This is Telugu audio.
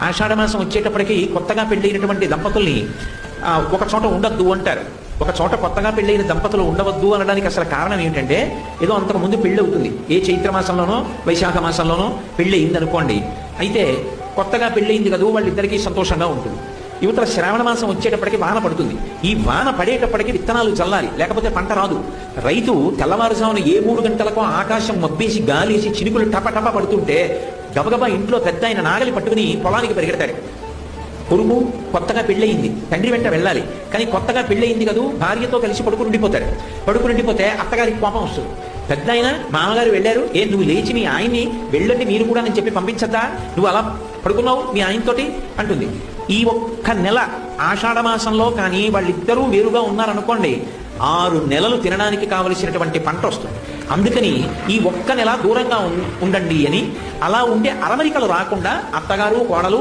ఆషాఢమాసం వచ్చేటప్పటికి కొత్తగా పెళ్ళైనటువంటి దంపతుల్ని ఒక చోట ఉండొద్దు అంటారు. ఒక చోట కొత్తగా పెళ్ళైన దంపతులు ఉండవద్దు అనడానికి అసలు కారణం ఏంటంటే, ఏదో అంతకు ముందు పెళ్ళి అవుతుంది, ఏ చైత్రమాసంలోనో వైశాఖ మాసంలోనో పెళ్ళి అయింది అనుకోండి. అయితే కొత్తగా పెళ్ళయింది కదా, వాళ్ళిద్దరికీ సంతోషంగా ఉంటుంది. యువతల శ్రావణ మాసం వచ్చేటప్పటికి వాన పడుతుంది. ఈ వాన పడేటప్పటికి విత్తనాలు చల్లాలి, లేకపోతే పంట రాదు. రైతు తెల్లవారుజామున ఏ 3 గంటలకో ఆకాశం మబ్బేసి గాలేసి చినుకులు టపటప పడుతుంటే గబగబా ఇంట్లో పెద్ద ఆయన నాగలి పట్టుకుని పొలానికి పరిగెడతాడు. కొడుకు కొత్తగా పెళ్ళయింది, తండ్రి వెంట వెళ్ళాలి, కానీ కొత్తగా పెళ్ళయింది కదూ, భార్యతో కలిసి పడుకుని ఉండిపోతే అత్తగారికి కోపం వస్తుంది. పెద్ద ఆయన మామగారు వెళ్ళారు, నువ్వు లేచి మీ ఆయన్ని వెళ్ళండి మీరు కూడా అని చెప్పి పంపించద్దా, నువ్వు అలా పడుకున్నావు మీ ఆయనతోటి అంటుంది. ఈ ఒక్క నెల ఆషాఢమాసంలో కానీ వాళ్ళిద్దరూ వేరుగా ఉన్నారనుకోండి, 6 నెలలు తినడానికి కావలసినటువంటి పంట వస్తుంది. అందుకని ఈ ఒక్క నెల దూరంగా ఉండండి అని, అలా ఉండే అరమరికలు రాకుండా అత్తగారు కోడలు